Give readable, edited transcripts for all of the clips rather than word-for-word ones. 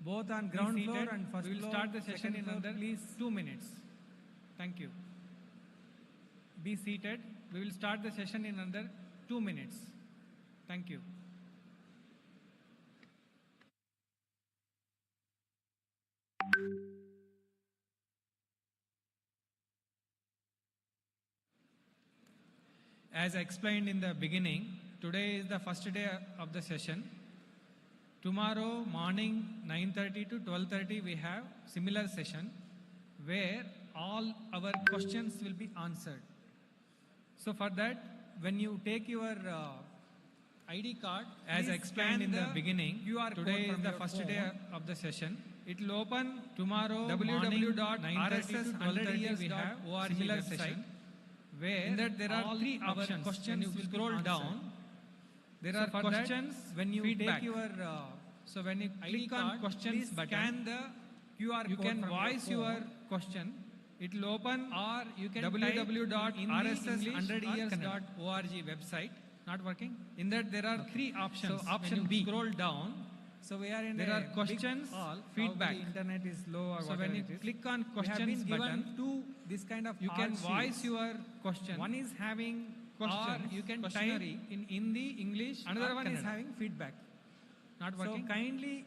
both on ground floor and first We will floor, start the session in floor, under please 2 minutes. Thank you. Be seated. We will start the session in under 2 minutes. Thank you. As I explained in the beginning, today is the first day of the session. Tomorrow morning 9:30 to 12:30 we have similar session where all our questions will be answered. So for that, when you take your ID card, as I explained in the beginning, today is the first day of the session. It will open tomorrow www.rss100years.org similar session, where in that there are three options. Questions when you scroll down, there are questions. When you take your so when you click on questions button, scan the QR code. You can voice your question. It will open, or you can www.rss100years.org website. Not working. In that there are three options. So option B. Scroll down. So we are in there are questions, feedback. Internet is low or so when you click on questions button, two this kind of you can voice your question. One is having question. You can type in Hindi, English. Another one is having feedback. Not working. So kindly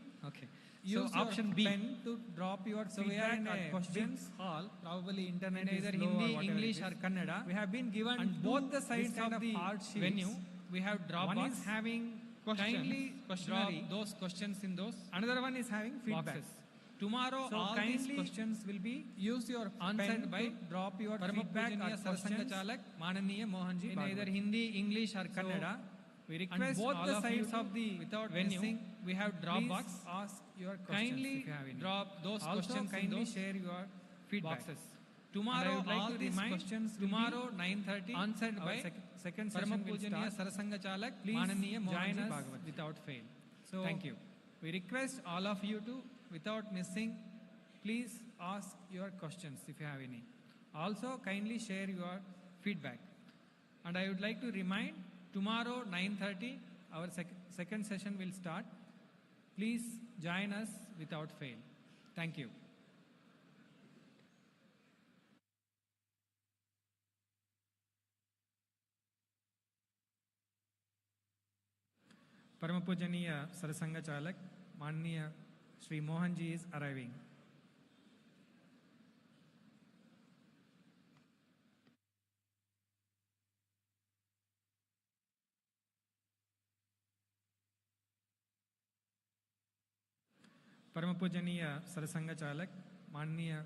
use option B to drop your feedback or questions. Hall. Probably internet either is low Hindi, or English or Kannada. We have been given and both the sides of the venue. We have Dropbox. One is having kindly drop those questions in those. Another one is having feedback. Boxes. Tomorrow so all these questions will be use your answered by drop your feedback or Rashtriya Swayamsevak Sangh Mananiya Mohan in either Hindi, English or Kannada. We request both all the sides you of the without venue. missing, We have Dropbox. Ask your questions kindly if you have any. drop those also questions kindly in those share your feedback. boxes. Tomorrow all these questions tomorrow 9:30 answered by second session will start. Rashtriya Swayamsevak Sangh Please join us without fail. So thank you. We request all of you to, without missing, please ask your questions if you have any. Also kindly share your feedback. And I would like to remind, tomorrow 9:30 our second session will start. Please join us without fail. Thank you. Paramapujaniya Sarasanghchalak Manniya Sri Mohan ji is arriving. Paramapujaniya Sarasanghchalak Manniya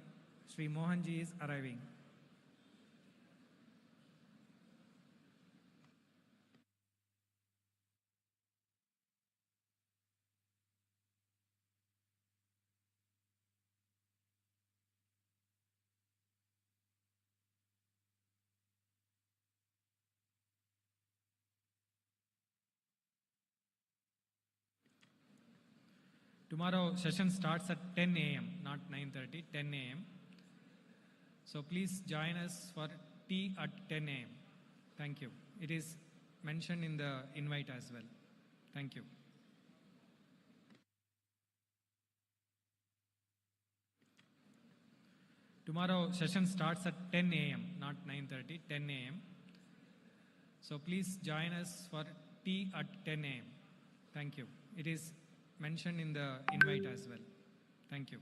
Sri Mohan ji is arriving. Tomorrow session starts at 10 a.m., not 9:30, 10 a.m. So please join us for tea at 10 a.m. Thank you. It is mentioned in the invite as well. Thank you. Tomorrow session starts at 10 a.m., not 9:30, 10 a.m. So please join us for tea at 10 a.m. Thank you. It is mentioned in the invite as well. Thank you.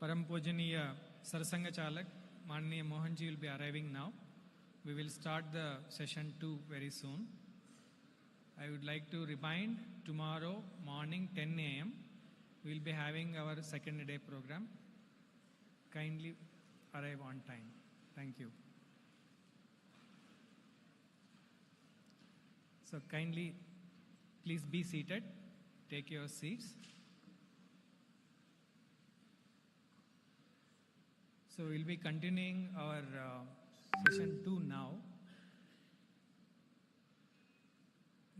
Param Pujaniya Sarasanghchalak Mananiya Mohan ji will be arriving now. We will start the session 2 very soon. I would like to remind tomorrow morning 10 a.m. we will be having our second day program. Kindly arrive on time. Thank you. So kindly please be seated. Take your seats. So we'll be continuing our session 2 now.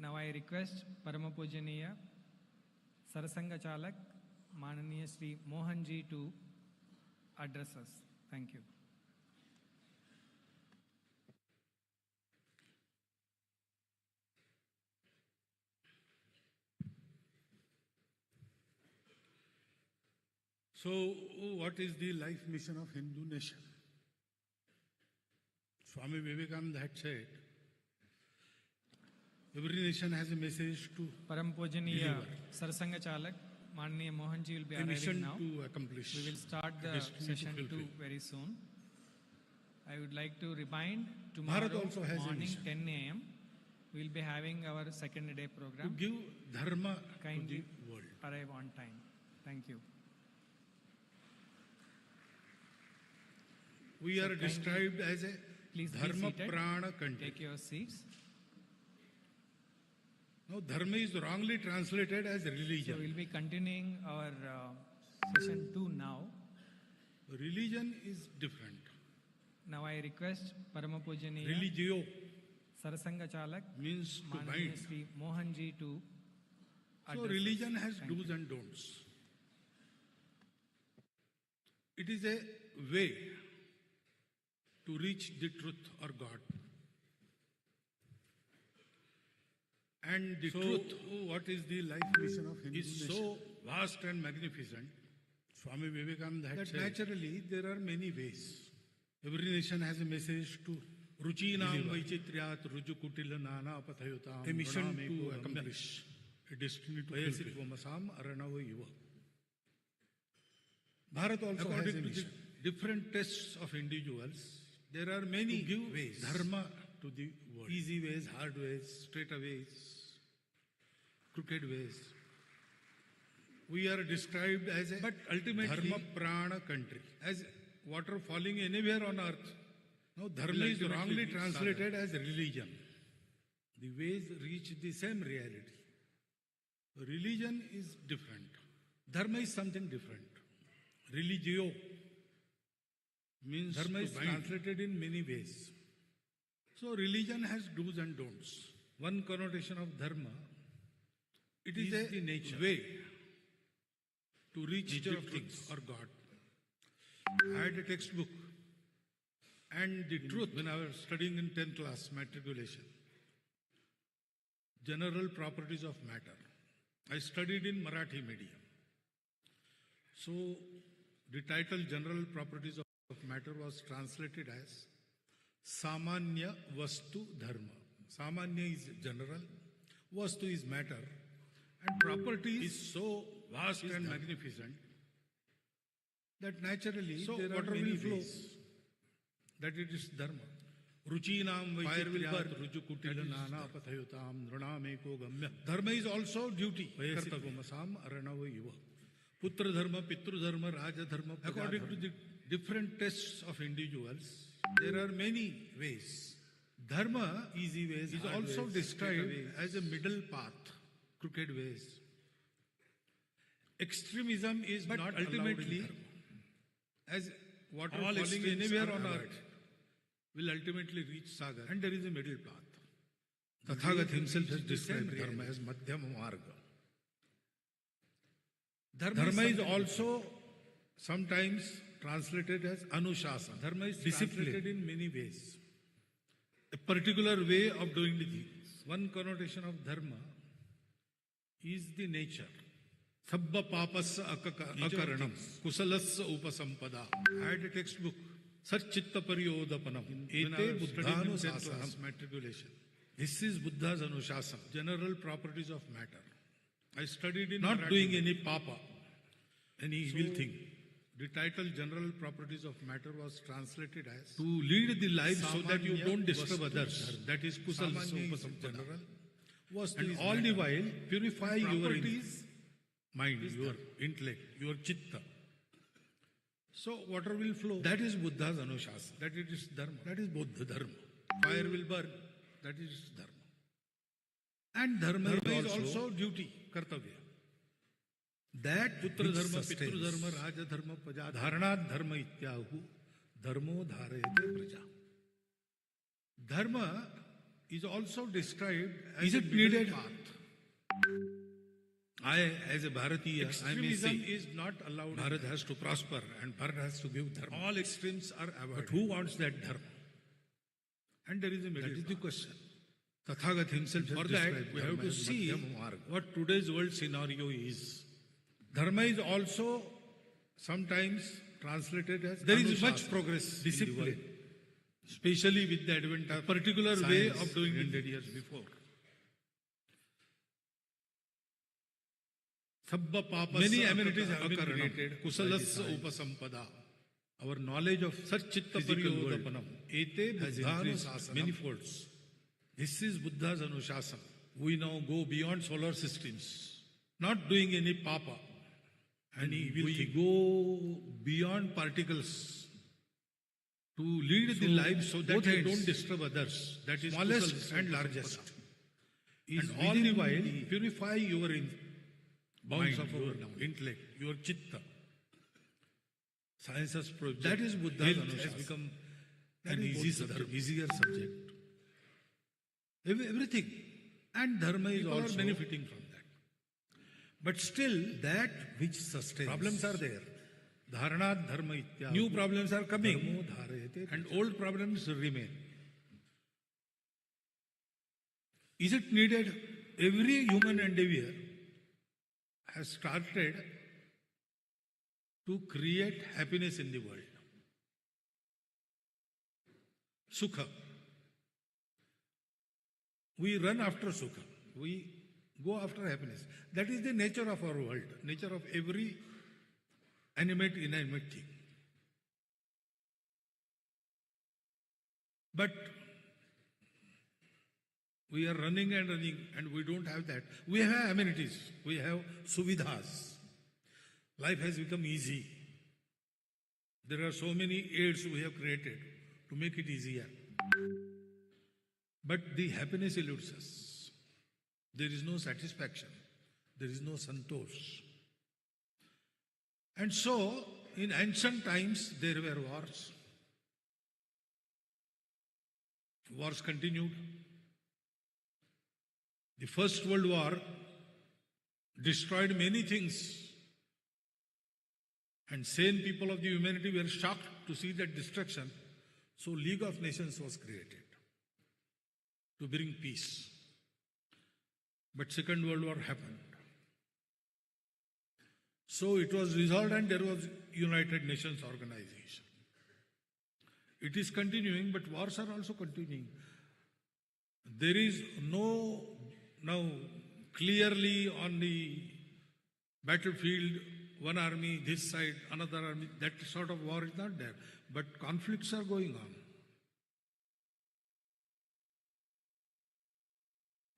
Now I request Parama Pujaniya Sarasanghchalak Mananiya Sri Mohan ji to address us. Thank you. So, what is the life mission of Hindu nation? Swami Vivekananda had said, every nation has a message to Param Pujaniya Sarasanghchalak Mananiya Mohan ji will be a arriving mission now. to accomplish. We will start a the destiny to session 2 fulfill. very soon. I would like to remind Bharat tomorrow also has a morning mission. 10 a.m. we will be having our second day To program. give dharma Kindly to the world. arrive on time. Thank you. We So are kindly described as a Please be dharma seated. prana country. Take your seats. Now, dharma is wrongly translated as So religion. we'll be continuing our session 2 now. Religion is different. Now I request Parama Pujaniya Religio Sarasanghchalak means to Mananiya bind. Sri Mohan ji to So address us. religion has Thank do's you. and don'ts. It is a way to reach the truth or God. And the truth, what is the life mission of Hindu is so vast and magnificent. Swami Vivekananda had said, naturally there are many ways. Every nation has a message to Ruchinam Vaichitriat Rujukutila Nana Pathayutam, a mission to accomplish, a destiny to fulfill. Bharat also according has a mission. To the different tests of individuals, there are many ways. Dharma to the world. Easy ways, hard ways, straight ways, crooked ways. We are described as a but ultimately dharma prana country, as water falling anywhere on earth. Now, dharma is wrongly translated as religion. The ways reach the same reality. Religion is different. Dharma is something different. Religio means dharma is translated in many ways. So religion has do's and don'ts. One connotation of dharma, it is a nature, way to reach nature the truth or God. I had a textbook and the truth when I was studying in 10th class matriculation. General properties of matter. I studied in Marathi medium. So the title General Properties of Matter was translated as Samanya Vastu Dharma. Samanya is general, Vastu is matter, and property is so vast and magnificent that naturally there are many ways that it is Dharma. Ruchinam fire will burn, Rujukutila Nana Pathayutam, Nranameko Gamya. Dharma is also duty. Kartavamasam Aranava Yuva. Putra Dharma, Pitru Dharma, Raja Dharma. According to the different tests of individuals, there are many ways. Dharma, easy ways, is also described as a middle path, crooked ways. Extremism is but not ultimately, as water all falling anywhere on earth will ultimately reach Sagar, and there is a middle path. Tathagat himself has described Dharma as Madhyama Marga. Dharma is also sometimes translated as Anushasana. Dharma is translated in many ways. A particular way of doing the things. One connotation of Dharma is the nature. Sabba papassa akaranam, kusalasya upasampada. I had a textbook, Satchitta Pariyodapanam. Ete Buddhanusasana, matriculation. This is Buddha's Anushasana, general properties of matter. I studied in not Marathi. Doing any papa, any evil thing. The title General Properties of Matter was translated as to lead the life so that you don't disturb others. That is Kusal General. And all the while purify your mind, your intellect, your chitta. So water will flow. That is Buddha's Anushasana. That it is Dharma. That is Buddha Dharma. Fire will burn. That is Dharma. And Dharma is also duty, Kartavya. That Putra Dharma, Pitru Dharma, Raja Dharma, Praja Dharana Dharma Ityahu Dharmo Dharayate Praja. Dharma is also described as a needed path. I, as a Bharatiya, I may say is not allowed. Bharat has to prosper and Bharat has to give dharma. All extremes are avoided. But who wants that dharma? And there is a middle. That is the question. Tathagat himself. For that, we have to see what today's world scenario is. Dharma is also sometimes translated as there is much progress, discipline, especially with the advent of particular way of doing 100 years before. Many amenities have been created. Kusalasya upasampada. Our knowledge of such chitta pariyodapanam. Ete has increased many folds. This is Buddha's Anushasana. We now go beyond solar systems, not doing any papa. And we go beyond particles to lead the life so that you don't disturb others. That is smallest and largest. And all the while purify your bounds of your intellect, your chitta. Science has proved that is Buddha's Anushasana. Has become an easier subject. Everything. And Dharma is also benefiting from that. But still, that which sustains. Problems are there. Dharana Dharma Itya. New problems are coming. And old problems remain. Is it needed? Every human endeavor has started to create happiness in the world. Sukha. We run after Sukha. We go after happiness. That is the nature of our world, nature of every animate, inanimate thing. But we are running and we don't have that. We have amenities, we have suvidhas. Life has become easy. There are so many aids we have created to make it easier. But the happiness eludes us. There is no satisfaction. There is no santosh. And so, in ancient times, there were wars. Wars continued. The First World War destroyed many things. And sane people of the humanity were shocked to see that destruction. So, League of Nations was created to bring peace. But Second World War happened. So it was resolved and there was United Nations organization. It is continuing, but wars are also continuing. There is no now clearly on the battlefield, one army, this side, another army, that sort of war is not there. But conflicts are going on.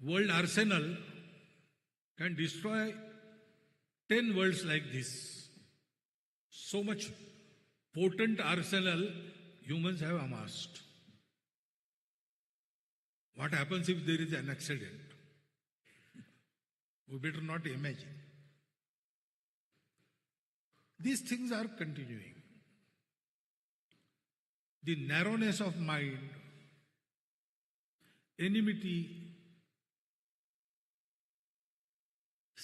World arsenal can destroy 10 worlds like this. So much potent arsenal humans have amassed. What happens if there is an accident? We better not imagine. These things are continuing. The narrowness of mind, enmity,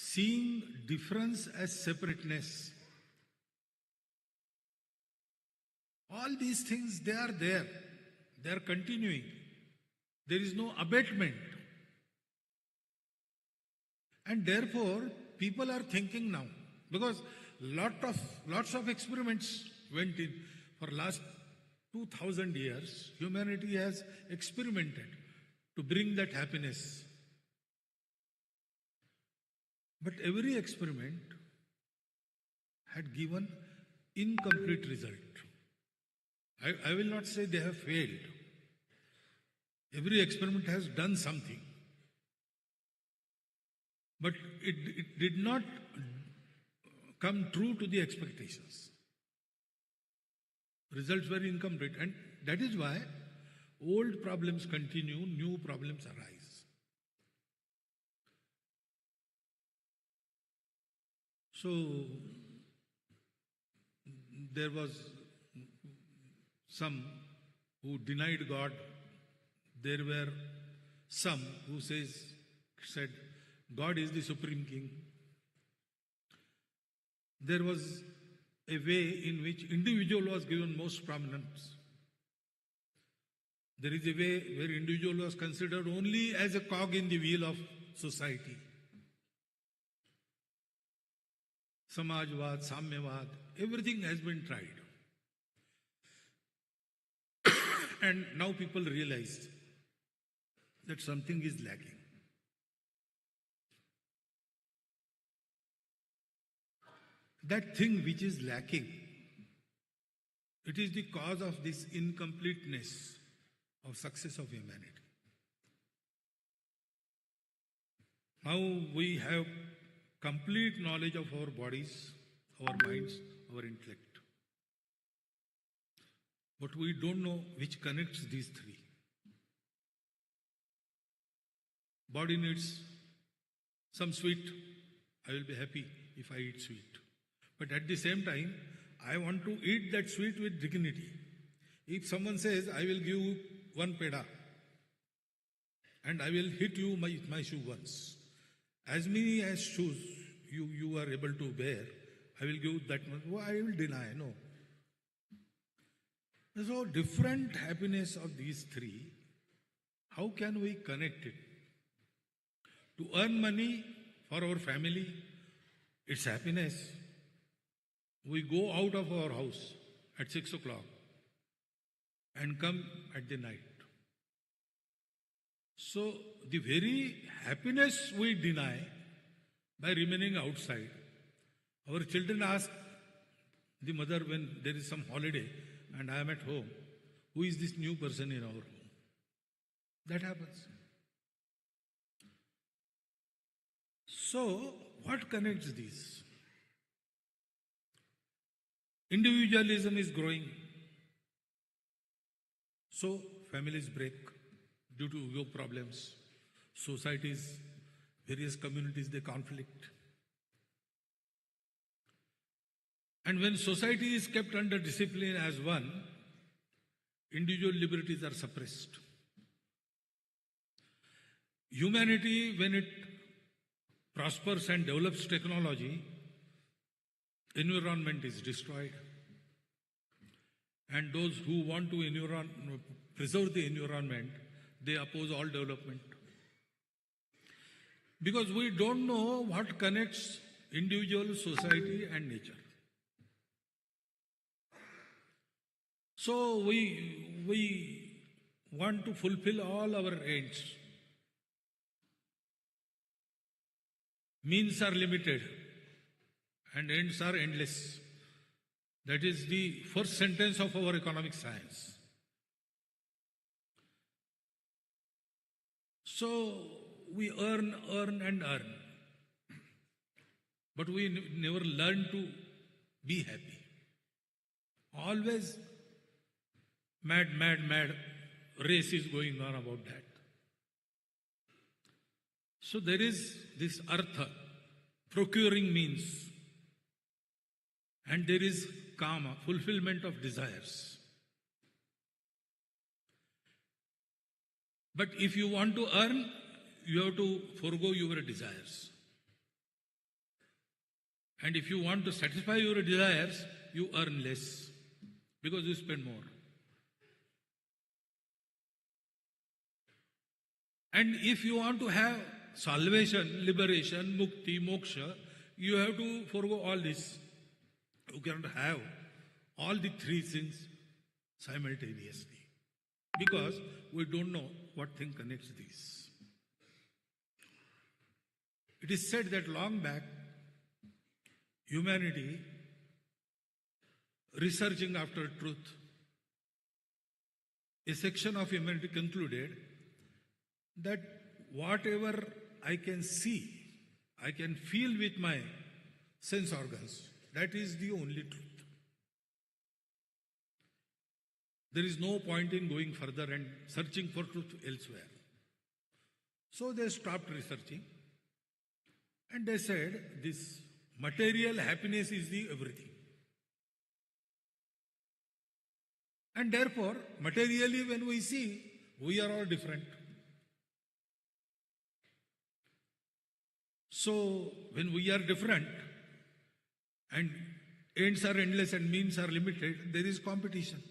seeing difference as separateness. All these things, they are there. They are continuing. There is no abatement. And therefore, people are thinking now, because lots of experiments went in. For last 2000 years, humanity has experimented to bring that happiness. But every experiment had given incomplete result. I will not say they have failed. Every experiment has done something. But it did not come true to the expectations. Results were incomplete, and that is why old problems continue, new problems arise. So, there was some who denied God. There were some who said, God is the supreme king. There was a way in which individual was given most prominence. There is a way where individual was considered only as a cog in the wheel of society. Samajvad, Sammyavad, everything has been tried. And now people realize that something is lacking. That thing which is lacking, it is the cause of this incompleteness of success of humanity. Now we have complete knowledge of our bodies, our minds, our intellect. But we don't know which connects these three. Body needs some sweet. I will be happy if I eat sweet. But at the same time, I want to eat that sweet with dignity. If someone says, I will give you one peda and I will hit you with my shoe once, as many as shoes you are able to bear, I will give that much. Well, I will deny, no. So different happiness of these three, how can we connect it? To earn money for our family, it's happiness. We go out of our house at 6 o'clock and come at the night. So the very happiness we deny by remaining outside. Our children ask the mother when there is some holiday and I am at home, who is this new person in our home? That happens. So, what connects these? Individualism is growing. So, families break due to ego problems. Societies, various communities, they conflict. And when society is kept under discipline as one, individual liberties are suppressed. Humanity, when it prospers and develops technology, environment is destroyed. And those who want to preserve the environment, they oppose all development. Because we don't know what connects individual, society and nature. So we want to fulfill all our ends. Means are limited and ends are endless. That is the first sentence of our economic science. So we earn and earn. But we never learn to be happy. Always mad race is going on about that. So there is this artha, procuring means, and there is kama, fulfillment of desires. But if you want to earn, you have to forego your desires. And if you want to satisfy your desires, you earn less because you spend more. And if you want to have salvation, liberation, mukti, moksha, you have to forego all this. You cannot have all the three things simultaneously because we don't know what thing connects these. It is said that long back, humanity researching after truth, a section of humanity concluded that whatever I can see, I can feel with my sense organs, that is the only truth. There is no point in going further and searching for truth elsewhere. So they stopped researching and they said this material happiness is the everything. And therefore, materially when we see, we are all different. So when we are different and ends are endless and means are limited, there is competition.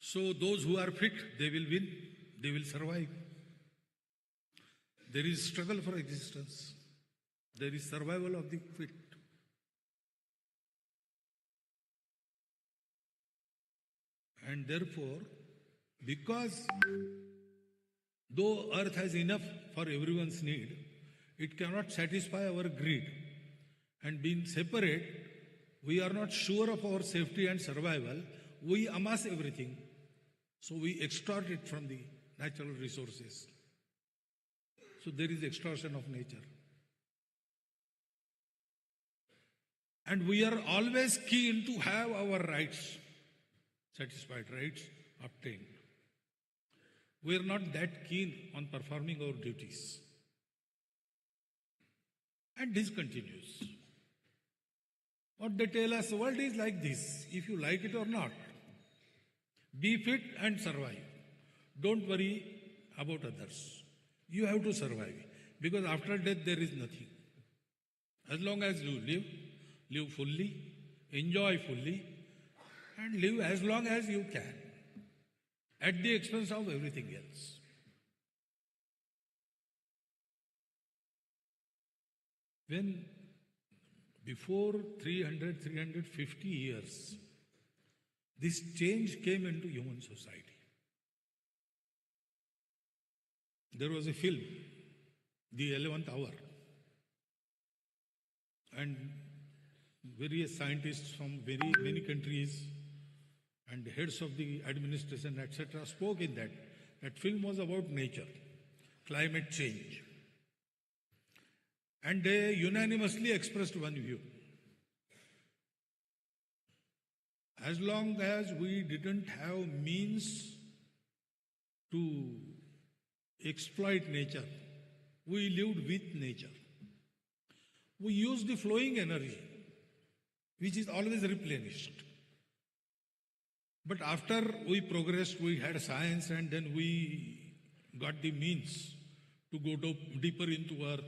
So those who are fit, they will win, they will survive. There is struggle for existence. There is survival of the fit. And therefore, because though earth has enough for everyone's need, it cannot satisfy our greed. And being separate, we are not sure of our safety and survival. We amass everything. So we extort it from the natural resources. So there is extortion of nature. And we are always keen to have our rights satisfied, rights obtained. We are not that keen on performing our duties. And this continues. What they tell us, the world is like this, if you like it or not. Be fit and survive. Don't worry about others. You have to survive. Because after death there is nothing. As long as you live, live fully, enjoy fully, and live as long as you can, at the expense of everything else. When before 350 years, this change came into human society. There was a film, The 11th Hour, and various scientists from very many countries and heads of the administration, etc., spoke in that. That film was about nature, climate change. And they unanimously expressed one view. As long as we didn't have means to exploit nature, we lived with nature. We used the flowing energy, which is always replenished. But after we progressed, we had science, and then we got the means to go deeper into earth,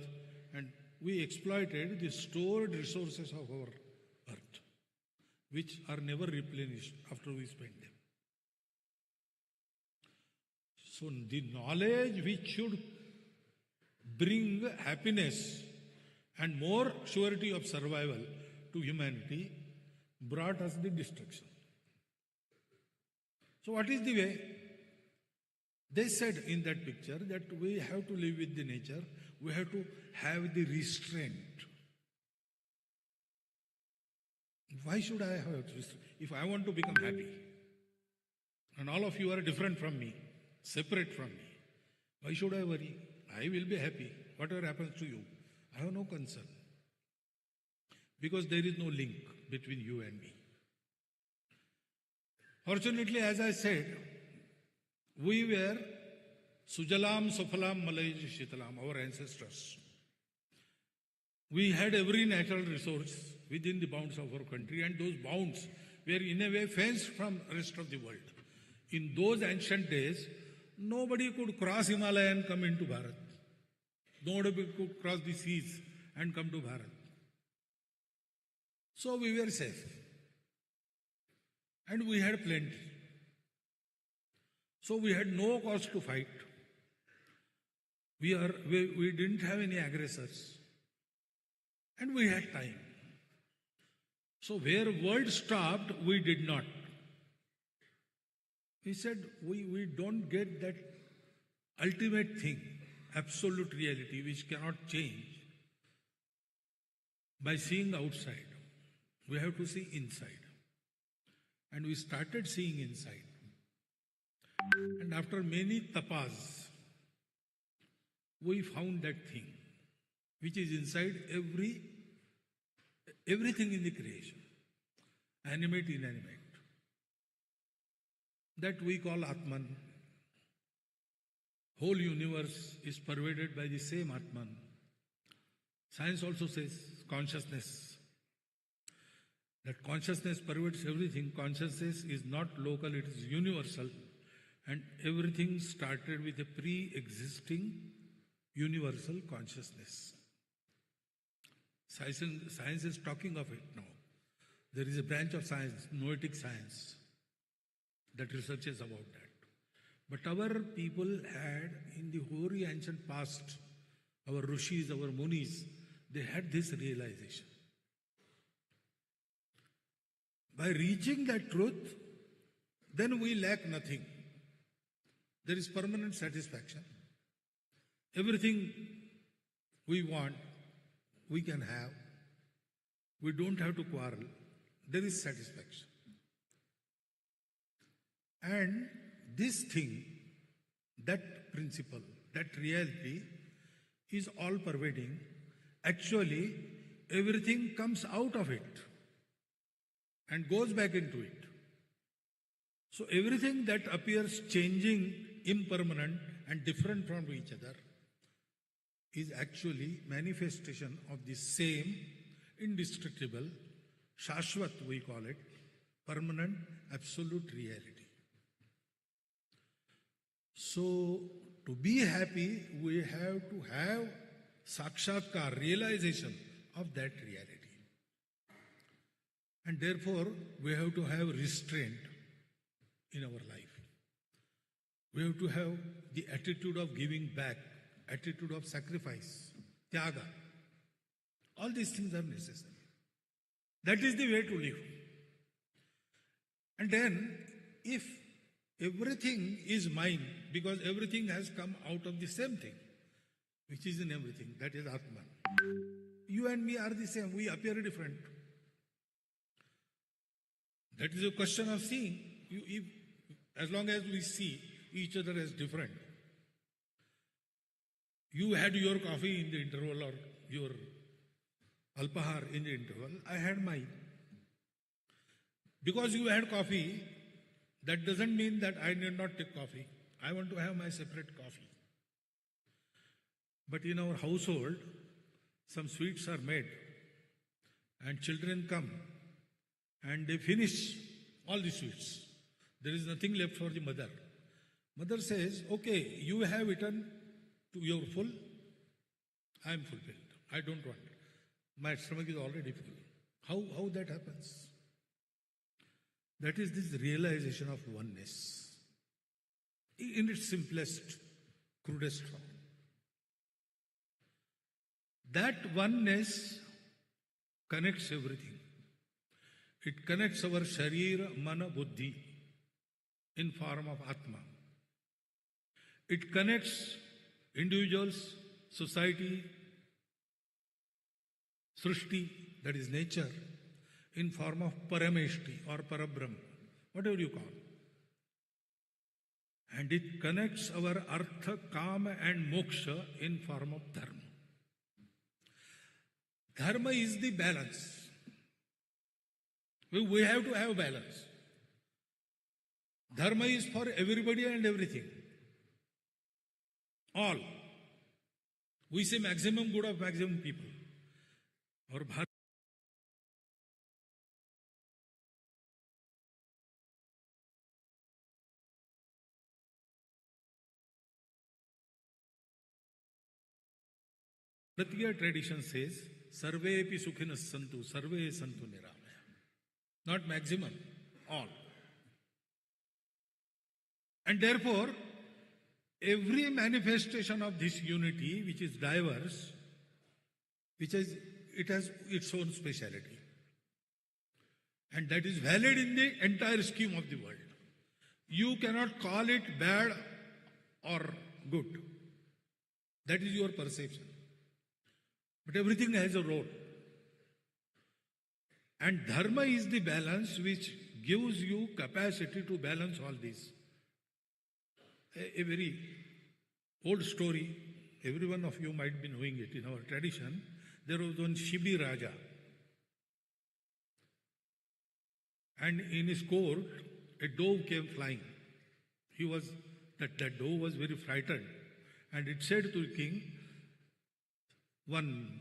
and we exploited the stored resources of our earth, which are never replenished after we spend them. So the knowledge which should bring happiness and more surety of survival to humanity brought us the destruction. So what is the way? They said in that picture that we have to live with the nature, we have to have the restraint. Why should I have restraint? If I want to become happy, and all of you are different from me, separate from me, why should I worry? I will be happy. Whatever happens to you, I have no concern. Because there is no link between you and me. Fortunately, as I said, we were Sujalam, Sufalam, Malayaj, Shitalam, our ancestors. We had every natural resource within the bounds of our country, and those bounds were in a way fenced from the rest of the world. In those ancient days, nobody could cross Himalaya and come into Bharat. Nobody could cross the seas and come to Bharat. So we were safe. And we had plenty. So we had no cause to fight. We didn't have any aggressors. And we had time. So where world stopped, we did not. He said, we don't get that ultimate thing, absolute reality, which cannot change by seeing outside. we have to see inside. And we started seeing inside. And after many tapas, we found that thing which is inside everything in the creation, animate, inanimate, that we call Atman. Whole universe is pervaded by the same Atman. Science also says consciousness. That consciousness pervades everything. Consciousness is not local, it is universal. And everything started with a pre-existing universal consciousness. Science is talking of it now. There is a branch of science, noetic science, that researches about that. But our people had, in the hoary ancient past, our rishis, our munis, they had this realization. By reaching that truth, then we lack nothing. There is permanent satisfaction. Everything we want, we can have. We don't have to quarrel. There is satisfaction. And this thing, that principle, that reality is all pervading. Actually, everything comes out of it and goes back into it. So everything that appears changing, impermanent and different from each other is actually manifestation of the same indestructible, Shashvat we call it, permanent, absolute reality. So, to be happy, we have to have sakshatkar, realization of that reality. And therefore, we have to have restraint in our life. We have to have the attitude of giving back, attitude of sacrifice, tyaga. All these things are necessary. That is the way to live. And then, if everything is mine, because everything has come out of the same thing, which is in everything, that is Atman. You and me are the same, we appear different. That is a question of seeing. As long as we see each other as different. You had your coffee in the interval or your alpahar in the interval, I had mine. Because you had coffee, that doesn't mean that I need not take coffee. I want to have my separate coffee. But in our household, some sweets are made and children come and they finish all the sweets. There is nothing left for the mother. Mother says, okay, you have eaten to your full, I am fulfilled. I don't want. My stomach is already full. How that happens? That is this realization of oneness in its simplest, crudest form. That oneness connects everything. It connects our sharira, mana, buddhi in form of Atma. It connects individuals, society, srishti, that is nature, in form of parameshti or parabrahm, whatever you call. And it connects our artha, kama and moksha in form of dharma. Dharma is the balance. We have to have balance. Dharma is for everybody and everything. All. We say maximum good of maximum people. Or Bharat. Rashtriya tradition says, Sarvepi sukhinas santu, sarve santu niramaya. Not maximum, all. And therefore, every manifestation of this unity, which is diverse, it has its own speciality. And that is valid in the entire scheme of the world. You cannot call it bad or good. That is your perception. But everything has a role. And dharma is the balance which gives you capacity to balance all these. A very old story, every one of you might be knowing it in our tradition. There was one Shibi Raja. And in his court, a dove came flying. That dove was very frightened. And it said to the king, one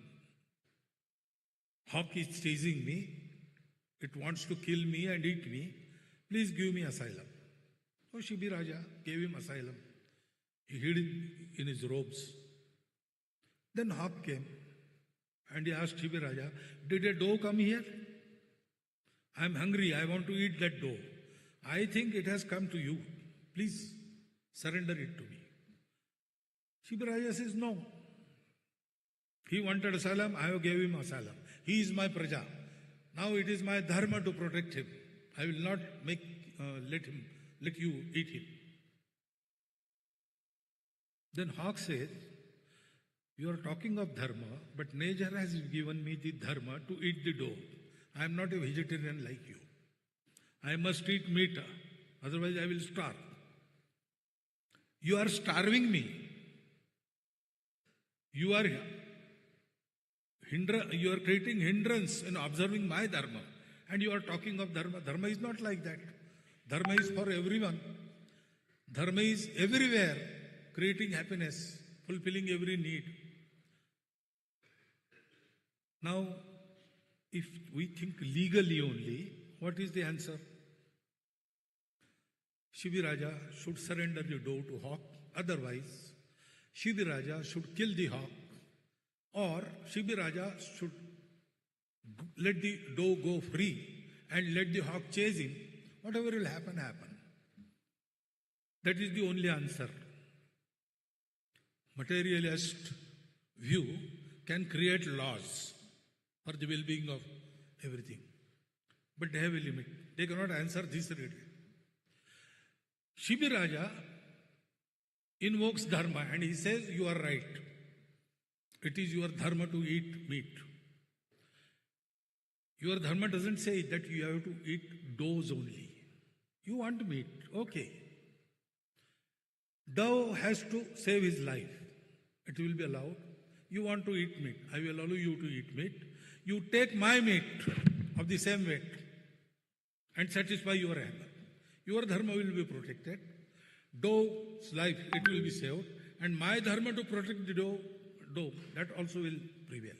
hawk is chasing me. It wants to kill me and eat me. Please give me asylum. So Shibi Raja gave him asylum. He hid in his robes. Then hawk came and he asked Shibi Raja, did a dove come here? I am hungry. I want to eat that dove. I think it has come to you. Please surrender it to me. Shibi Raja says, no. He wanted asylum. I gave him asylum. He is my praja. Now it is my dharma to protect him. I will not let you eat him. Then hawk says, you are talking of dharma, but nature has given me the dharma to eat the dove. I am not a vegetarian like you. I must eat meat, otherwise I will starve. You are starving me. You are creating hindrance in observing my dharma. And you are talking of dharma. Dharma is not like that. Dharma is for everyone. Dharma is everywhere, creating happiness, fulfilling every need. Now, if we think legally only, what is the answer? Shibi Raja should surrender the dove to hawk. Otherwise, Shibi Raja should kill the hawk. Or Shibi Raja should let the dove go free and let the hawk chase him. Whatever will happen, happen. That is the only answer. Materialist view can create laws for the well-being of everything. But they have a limit. They cannot answer this reading. Shibi Raja invokes dharma and he says, you are right. It is your dharma to eat meat. Your dharma doesn't say that you have to eat doves only. You want meat, okay. Dove has to save his life. It will be allowed. You want to eat meat. I will allow you to eat meat. You take my meat of the same weight and satisfy your hunger. Your dharma will be protected. Dove's life, it will be saved. And my dharma to protect the dove, that also will prevail.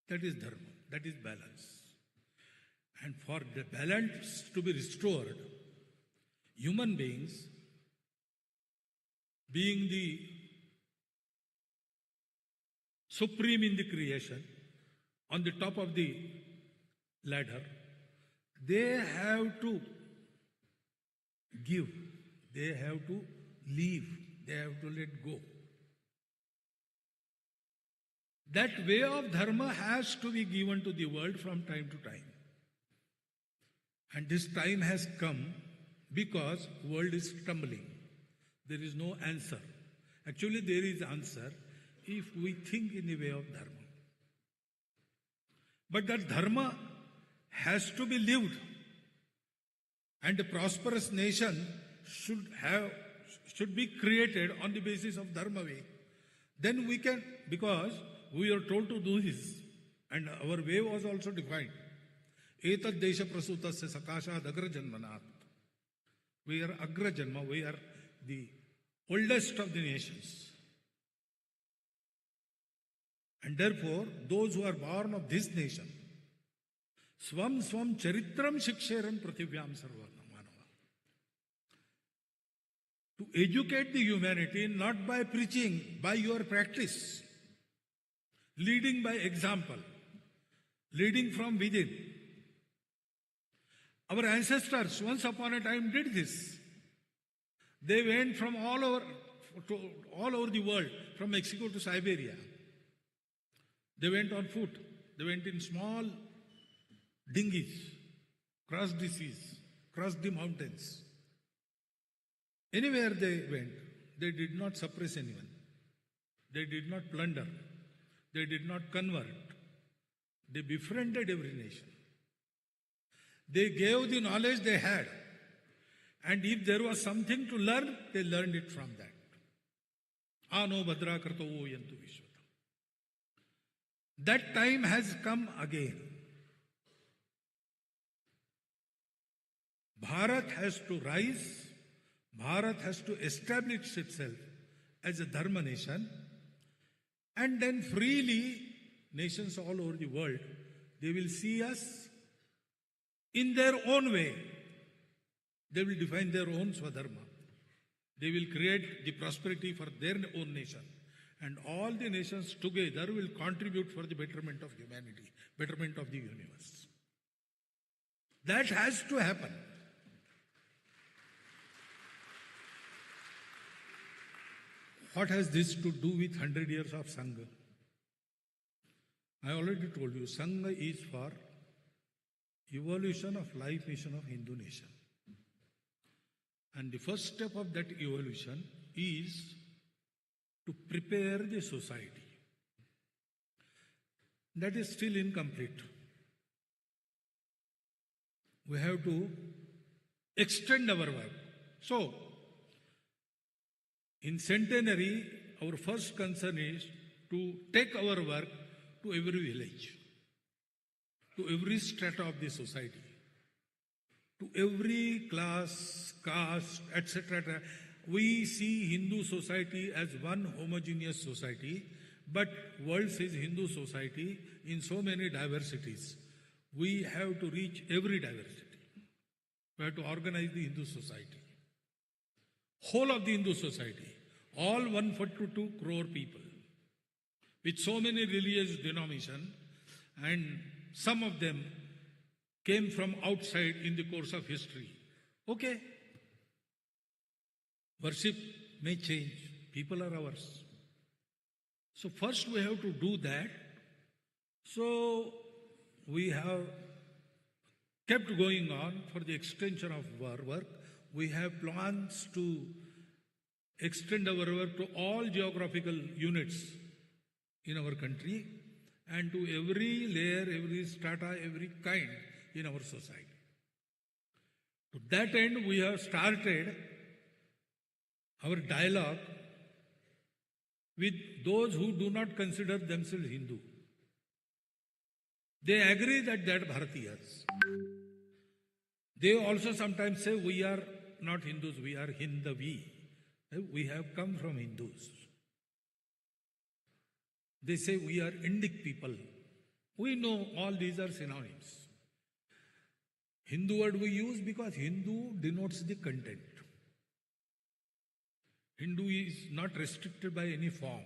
That is dharma. That is balance. And for the balance to be restored, human beings, being the supreme in the creation, on the top of the ladder, they have to give, they have to leave, they have to let go. That way of dharma has to be given to the world from time to time. And this time has come because the world is stumbling. There is no answer. Actually, there is answer if we think in the way of dharma. But that dharma has to be lived. And a prosperous nation should be created on the basis of dharma way. Then we can, because we are told to do this, and our way was also defined. Etad desha prasutasya sakashad agra janmanat. We are agra janma, we are the oldest of the nations. And therefore, those who are born of this nation, swam charitram shiksheran prathivyam sarvarna manava. To educate the humanity not by preaching, by your practice, leading by example, leading from within. Our ancestors once upon a time did this. They went from all over the world, from Mexico to Siberia. They went on foot. They went in small dinghies, crossed the seas, crossed the mountains. Anywhere they went, they did not suppress anyone. They did not plunder. They did not convert. They befriended every nation. They gave the knowledge they had. And if there was something to learn, they learned it from that. Ano Bhadra Karto Yantu Vishwata. That time has come again. Bharat has to rise. Bharat has to establish itself as a Dharma nation. And then freely, nations all over the world, they will see us in their own way. They will define their own Swadharma. They will create the prosperity for their own nation. And all the nations together will contribute for the betterment of humanity, betterment of the universe. That has to happen. What has this to do with 100 years of Sangha? I already told you, Sangha is for evolution of life mission of Hindu nation. And the first step of that evolution is to prepare the society. That is still incomplete. We have to extend our work. So, in centenary, our first concern is to take our work to every village, to every strata of the society, to every class, caste, etc. We see Hindu society as one homogeneous society, but world sees Hindu society in so many diversities. We have to reach every diversity. We have to organize the Hindu society. Whole of the Hindu society, all 142 crore people, with so many religious denominations, and some of them came from outside in the course of history. Okay. Worship may change. People are ours. So first we have to do that. So we have kept going on for the extension of our work. We have plans to extend our work to all geographical units in our country and to every layer, every strata, every kind in our society. To that end, we have started our dialogue with those who do not consider themselves Hindu. They agree that they are Bharatiyas. They also sometimes say we are not Hindus, we are Hindavi. We have come from Hindus. They say we are Indic people. We know all these are synonyms. Hindu word we use because Hindu denotes the content. Hindu is not restricted by any form.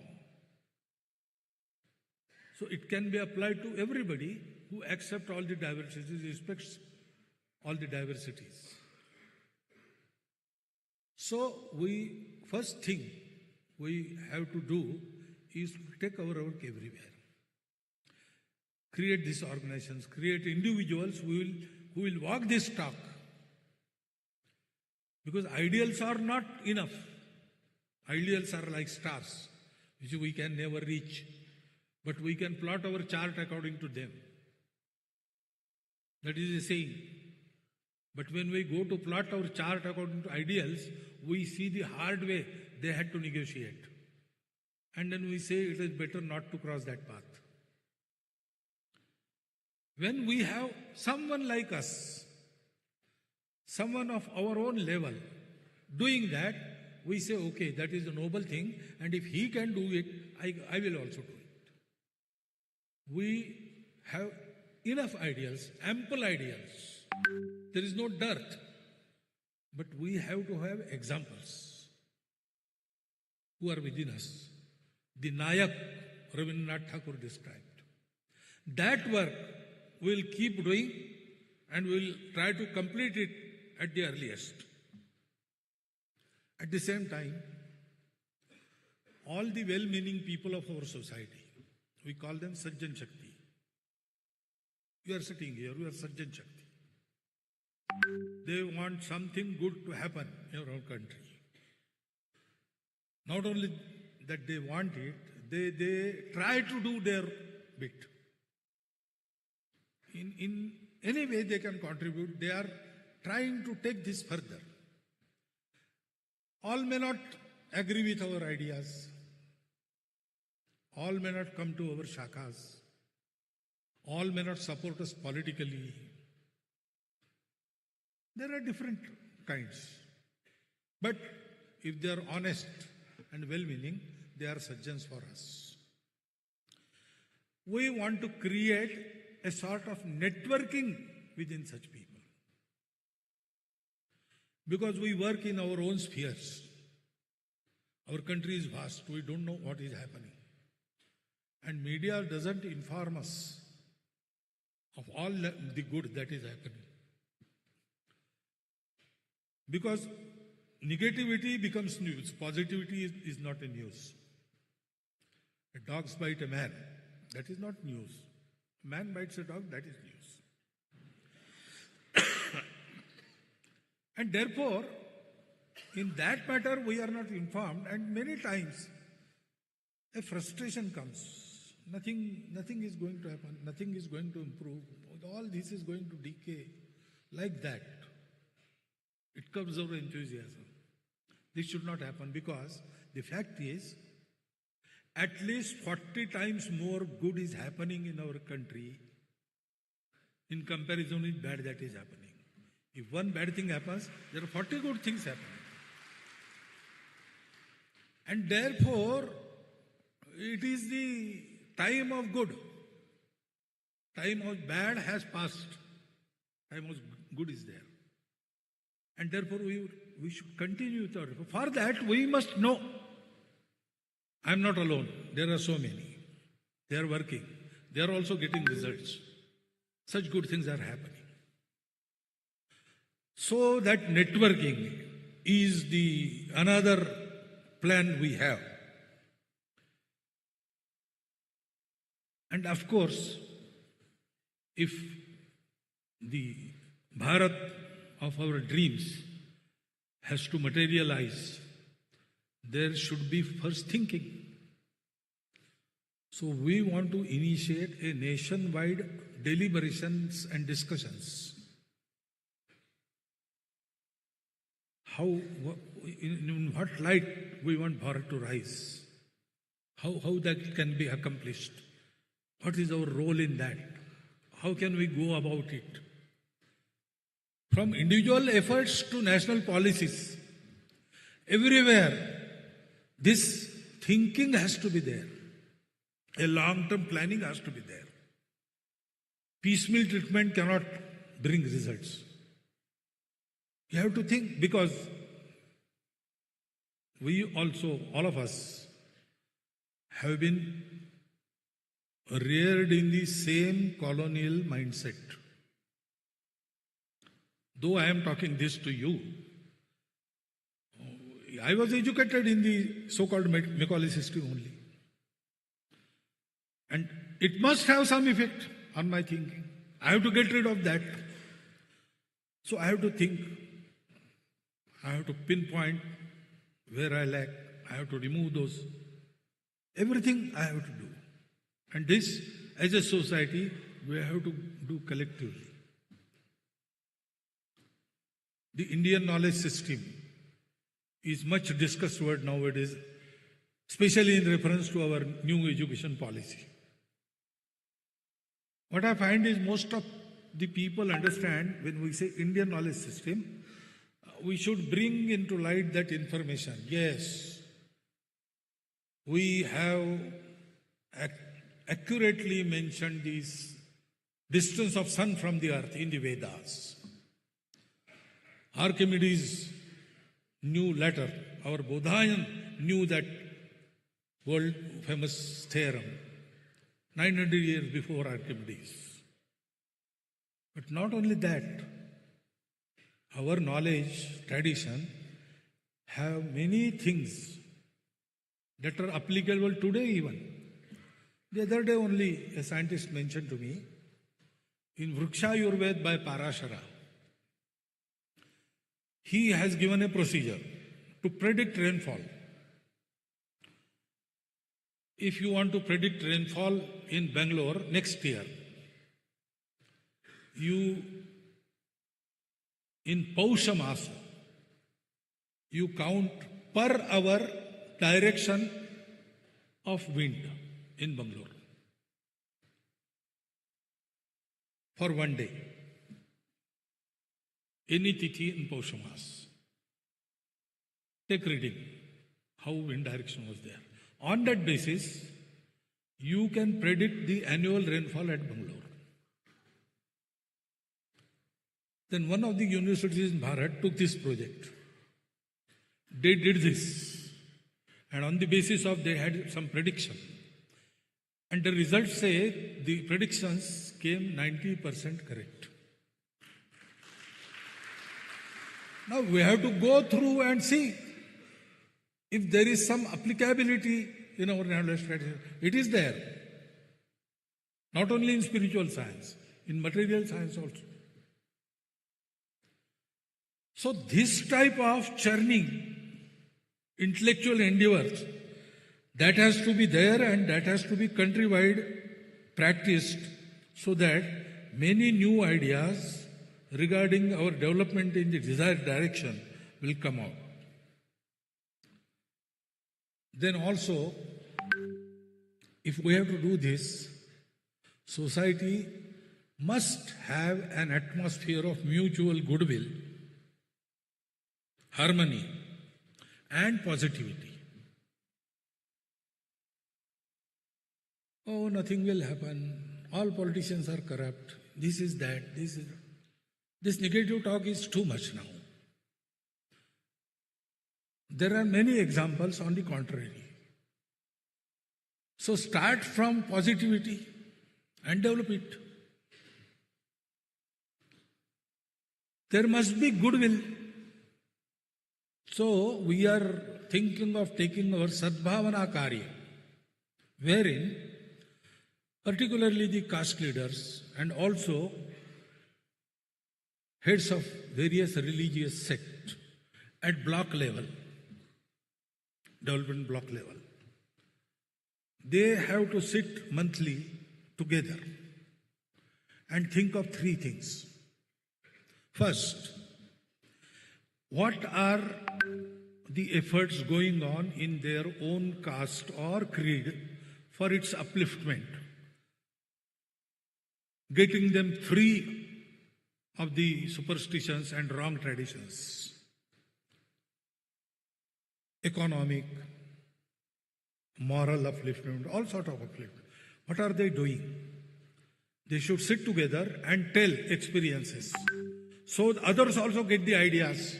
So it can be applied to everybody who accepts all the diversities, respects all the diversities. So first thing we have to do is to take our work everywhere. Create these organizations, create individuals who will walk this talk. Because ideals are not enough. Ideals are like stars, which we can never reach. But we can plot our chart according to them. That is a saying. But when we go to plot our chart according to ideals, we see the hard way they had to negotiate. And then we say it is better not to cross that path. When we have someone like us, someone of our own level, doing that, we say, okay, that is a noble thing, and if he can do it, I will also do it. We have enough ideals, ample ideals. There is no dearth. But we have to have examples who are within us. The Nayak Rabindranath Thakur described. That work we'll keep doing and we'll try to complete it at the earliest. At the same time, all the well-meaning people of our society, we call them Sajjan Shakti. You are sitting here, you are Sajjan Shakti. They want something good to happen in our country. Not only that they want it, they try to do their bit. in any way they can contribute, they are trying to take this further. All may not agree with our ideas. All may not come to our shakas. All may not support us politically. There are different kinds. But if they are honest and well-meaning, they are sajjans for us. We want to create a sort of networking within such people. Because we work in our own spheres. Our country is vast. We don't know what is happening. And media doesn't inform us of all the good that is happening. Because negativity becomes news. Positivity is not a news. A dog bites a man. That is not news. A man bites a dog, that is news. And therefore, in that matter, we are not informed, and many times a frustration comes. Nothing is going to happen, nothing is going to improve, all this is going to decay. Like that, it comes our enthusiasm. This should not happen, because the fact is, at least 40 times more good is happening in our country in comparison with bad that is happening. If one bad thing happens, there are 40 good things happening. And therefore, it is the time of good. Time of bad has passed. Time of good is there. And therefore, we should continue with our effort. For that, we must know. I am not alone. There are so many. They are working. They are also getting results. Such good things are happening. So that networking is the another plan we have. And of course, if the Bharat of our dreams has to materialize, there should be first thinking. So we want to initiate a nationwide deliberations and discussions. How, in what light we want Bharat to rise? How that can be accomplished? What is our role in that? How can we go about it? From individual efforts to national policies, everywhere, this thinking has to be there. A long-term planning has to be there. Piecemeal treatment cannot bring results. You have to think, because we also, all of us, have been reared in the same colonial mindset. Though I am talking this to you, I was educated in the so-called Macaulay system only. And it must have some effect on my thinking. I have to get rid of that. So I have to think. I have to pinpoint where I lack. I have to remove those. Everything I have to do. And this, as a society, we have to do collectively. The Indian knowledge system is much discussed word nowadays, especially in reference to our new education policy. What I find is most of the people understand when we say Indian knowledge system, we should bring into light that information. Yes, we have accurately mentioned this distance of sun from the earth in the Vedas. Archimedes knew later, our Bodhayan knew that world famous theorem 900 years before Archimedes. But not only that, our knowledge, tradition have many things that are applicable today even. The other day only a scientist mentioned to me, in Vriksha Ayurveda by Parashara, he has given a procedure to predict rainfall. If you want to predict rainfall in Bengaluru next year, you, in Pausha Masa, you count per hour direction of wind in Bengaluru for one day. Any tithi in Pausha Mas. Take reading, how wind direction was there. On that basis, you can predict the annual rainfall at Bengaluru. Then one of the universities in Bharat took this project. They did this. And on the basis of they had some prediction. And the results say the predictions came 90% correct. Now we have to go through and see if there is some applicability in our knowledge strategy. It is there. Not only in spiritual science, in material science also. So this type of churning, intellectual endeavors, that has to be there and that has to be countrywide practiced so that many new ideas regarding our development in the desired direction will come out. Then also, if we have to do this, society must have an atmosphere of mutual goodwill, harmony, and positivity. Oh, nothing will happen. All politicians are corrupt. This is that. This negative talk is too much now. There are many examples on the contrary. So start from positivity and develop it. There must be goodwill. So we are thinking of taking our Sadbhavana Karya, wherein particularly the caste leaders and also heads of various religious sects at block level, development block level, they have to sit monthly together and think of three things. First, what are the efforts going on in their own caste or creed for its upliftment, getting them free of the superstitions and wrong traditions, economic, moral upliftment, all sort of upliftment. What are they doing? They should sit together and tell experiences, so others also get the ideas.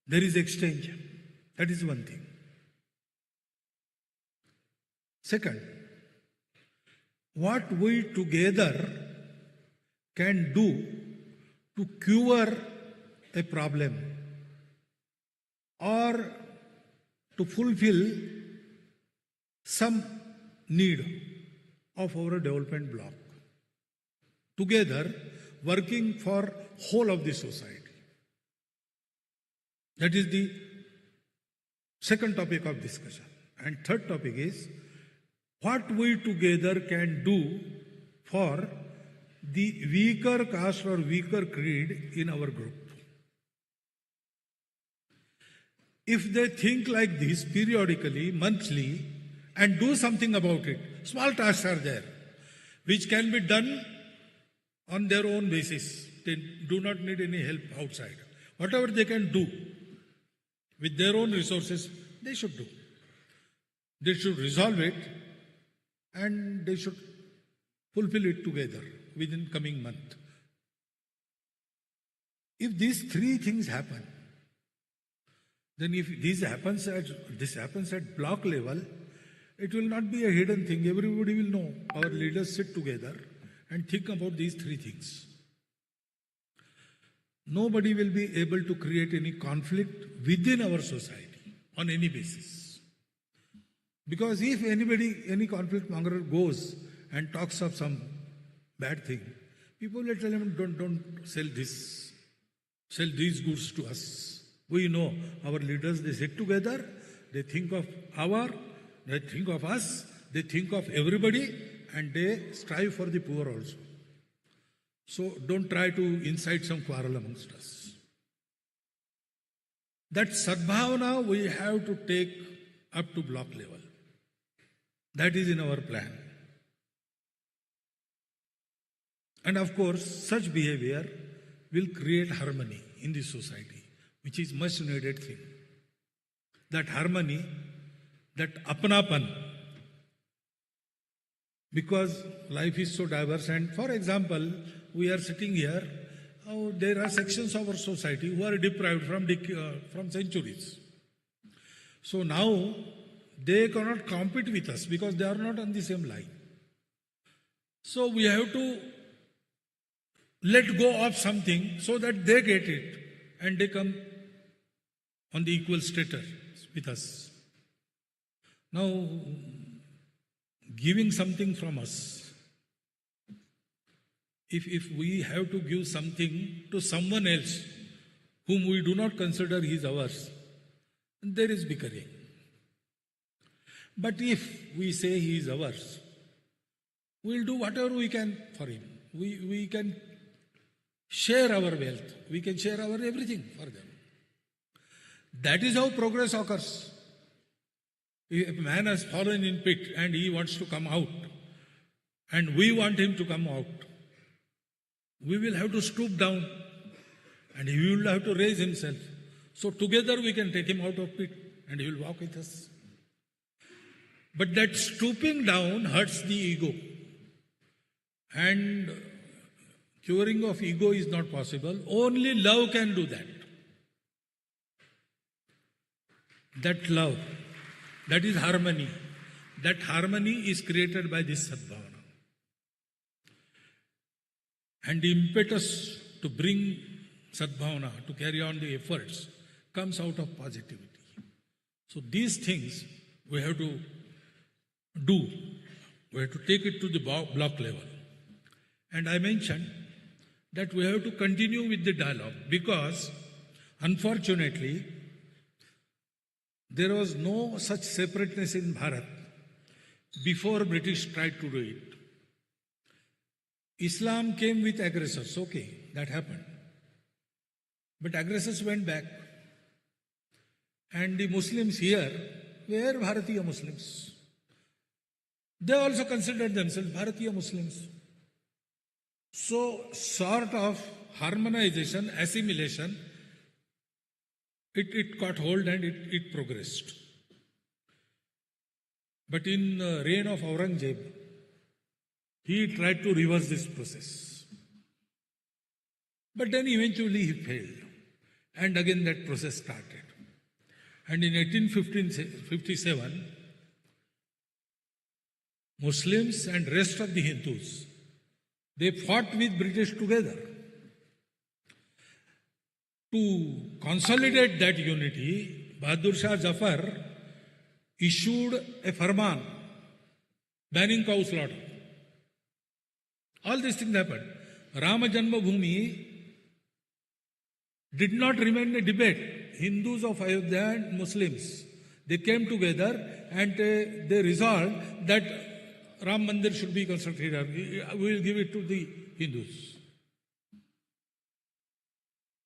There is exchange. That is one thing. Second, what we together can do to cure a problem or to fulfill some need of our development block. Together, working for whole of the society. That is the second topic of discussion. And third topic is what we together can do for the weaker caste or weaker creed in our group. If they think like this periodically, monthly, and do something about it, small tasks are there, which can be done on their own basis. They do not need any help outside. Whatever they can do with their own resources, they should do. They should resolve it and they should fulfill it together within coming month. If these three things happen, then if this happens at block level, it will not be a hidden thing. Everybody will know. Our leaders sit together and think about these three things. Nobody will be able to create any conflict within our society on any basis. Because if any conflict monger goes and talks of some bad thing, people will tell him, don't sell this, sell these goods to us. We know our leaders, they sit together, they think of they think of us, they think of everybody, and they strive for the poor also. So don't try to incite some quarrel amongst us. That Sadbhavana we have to take up to block level. That is in our plan. And of course, such behavior will create harmony in the society, which is much needed thing. That harmony, that apnapan, because life is so diverse. And for example, we are sitting here, there are sections of our society who are deprived from centuries. So now they cannot compete with us because they are not on the same line. So we have to let go of something so that they get it and they come on the equal status with us. Now, giving something from us, if we have to give something to someone else whom we do not consider he is ours, there is bickering. But if we say he is ours, we will do whatever we can for him. We can share our wealth. We can share our everything for them. That is how progress occurs. If a man has fallen in pit and he wants to come out, and we want him to come out, we will have to stoop down and he will have to raise himself. So together we can take him out of pit and he will walk with us. But that stooping down hurts the ego. And curing of ego is not possible. Only love can do that. That love, that is harmony. That harmony is created by this Sadbhavana. And the impetus to bring Sadbhavana, to carry on the efforts, comes out of positivity. So these things we have to do. We have to take it to the block level. And I mentioned that we have to continue with the dialogue because, unfortunately, there was no such separateness in Bharat before British tried to do it. Islam came with aggressors, okay, that happened. But aggressors went back. And the Muslims here were Bharatiya Muslims. They also considered themselves Bharatiya Muslims. So, sort of harmonization, assimilation, it caught hold and it progressed. But in the reign of Aurangzeb, he tried to reverse this process. But then eventually he failed. And again that process started. And in 1857, Muslims and rest of the Hindus, they fought with British together. To consolidate that unity, Bahadur Shah Zafar issued a farman banning cow slaughter. All these things happened. Rama Janmabhoomi did not remain a debate. Hindus of Ayodhya and Muslims, they came together and they resolved that Ram Mandir should be constructed here. We will give it to the Hindus.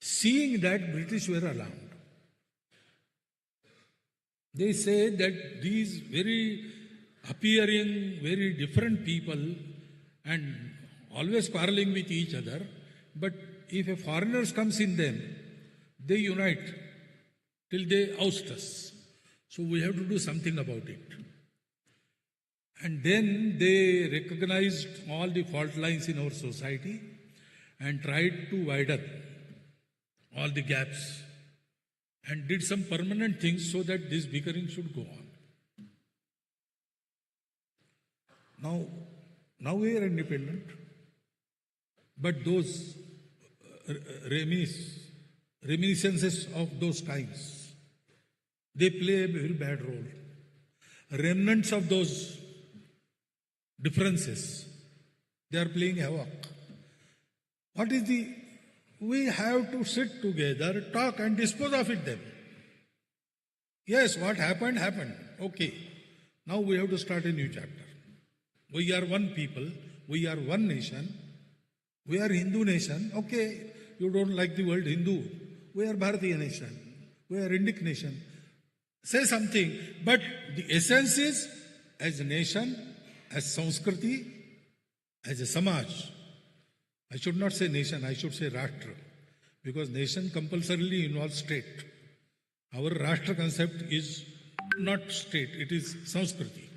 Seeing that, British were alarmed. They say that these very different people and always quarreling with each other, but if a foreigner comes in them, they unite till they oust us. So we have to do something about it. And then they recognized all the fault lines in our society and tried to widen all the gaps and did some permanent things so that this bickering should go on. Now we are independent, but those reminiscences of those times, they play a very bad role. Remnants of those differences, they are playing havoc. We have to sit together, talk and dispose of it then. Yes, what happened, happened. Okay. Now we have to start a new chapter. We are one people, we are one nation, We are Hindu nation. Okay, you don't like the word Hindu. We are Bharatiya nation. We are Indic nation. Say something. But the essence is, as a nation, as Sanskriti, as a Samaj. I should not say nation, I should say Rashtra. Because nation compulsorily involves state. Our Rashtra concept is not state, it is Sanskriti.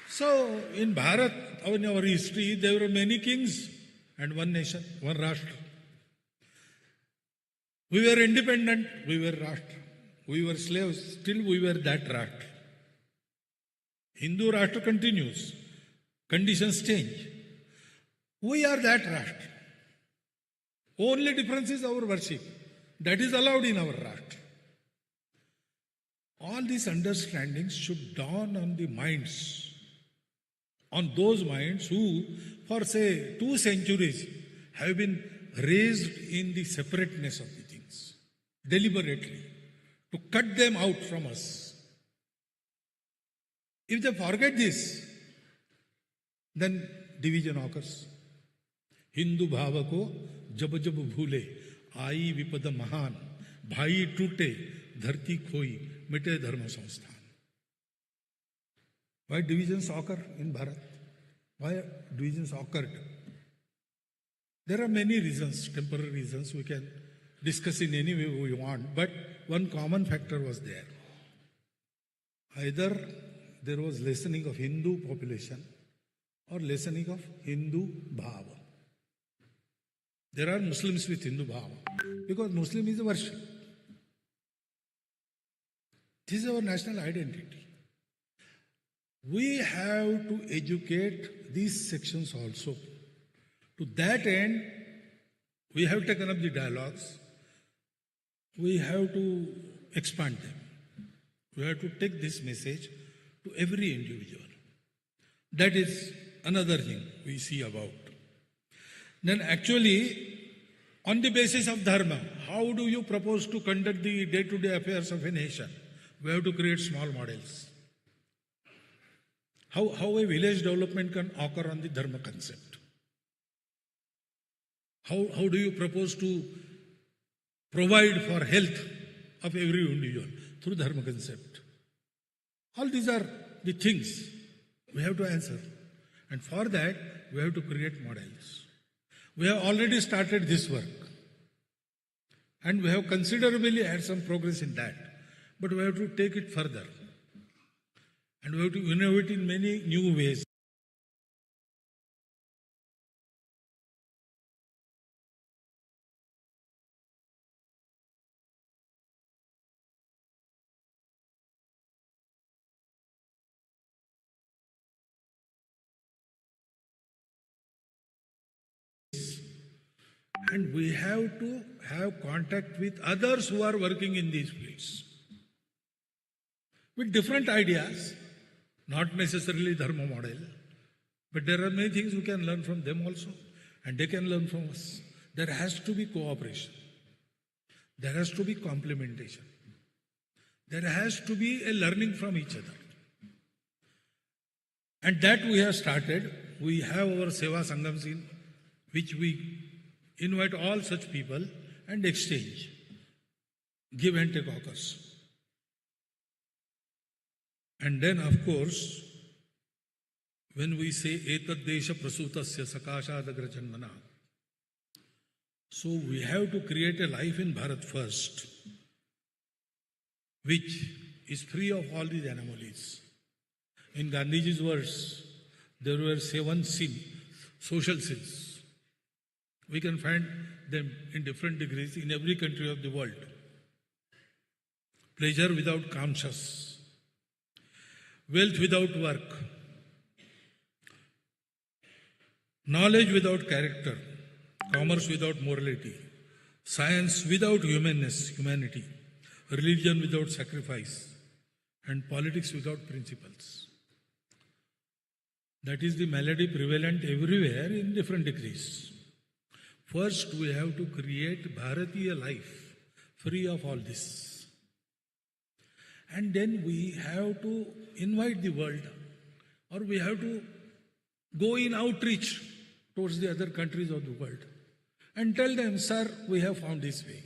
So, in Bharat, in our history, there were many kings and one nation, one Rashtra. We were independent, we were Rashtra. We were slaves, still we were that Rashtra. Hindu Rashtra continues. Conditions change. We are that Rashtra. Only difference is our worship. That is allowed in our Rashtra. All these understandings should dawn on the minds, on those minds who, for say 2 centuries, have been raised in the separateness of the things, deliberately, to cut them out from us. If they forget this, then division occurs. Hindu bhava ko jab jab bhule, आई विपद महान, भाई टूटे, धरती खोई, मिटे धर्म संस्थान. Why divisions occur in Bharat? Why divisions occurred? There are many reasons, temporary reasons, we can discuss in any way we want, but one common factor was there. Either there was lessening of Hindu population or lessening of Hindu bhava. There are Muslims with Hindu bhava because Muslim is a worship. This is our national identity. We have to educate these sections also. To that end, we have taken up the dialogues. We have to expand them. We have to take this message to every individual. That is another thing we see about. Then actually, on the basis of dharma, how do you propose to conduct the day-to-day affairs of a nation? We have to create small models. How a village development can occur on the dharma concept? How do you propose to provide for health of every individual? Through dharma concept. All these are the things we have to answer. And for that, we have to create models. We have already started this work. And we have considerably had some progress in that. But we have to take it further. And we have to innovate in many new ways. And we have to have contact with others who are working in these fields. With different ideas, not necessarily dharma model, but there are many things we can learn from them also, and they can learn from us. There has to be cooperation. There has to be complementation. There has to be a learning from each other. And that we have started. We have our Seva Sangams in which we invite all such people and exchange. Give and take occurs. And then, of course, when we say etad desha prasutasya sakashadagra janmana, so we have to create a life in Bharat first, which is free of all these anomalies. In Gandhiji's words, there were 7 social sins. We can find them in different degrees in every country of the world. Pleasure without conscience, wealth without work, knowledge without character, commerce without morality, science without humanity, religion without sacrifice, and politics without principles. That is the malady prevalent everywhere in different degrees. First, we have to create Bharatiya life free of all this. And then we have to invite the world, or we have to go in outreach towards the other countries of the world and tell them, sir, we have found this way.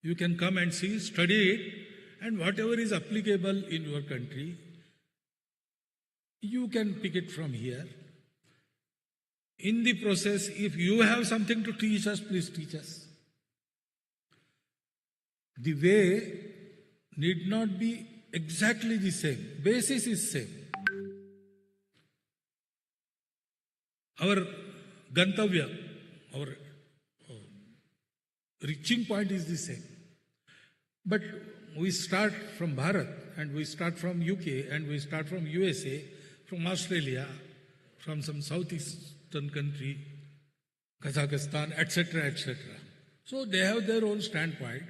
You can come and see, study it, and whatever is applicable in your country, you can pick it from here. In the process, if you have something to teach us, please teach us. The way need not be exactly the same. Basis is same. Our gantavya, our reaching point is the same. But we start from Bharat, and we start from UK, and we start from USA, from Australia, from some southeastern country, Kazakhstan, etc., etc. So they have their own standpoint,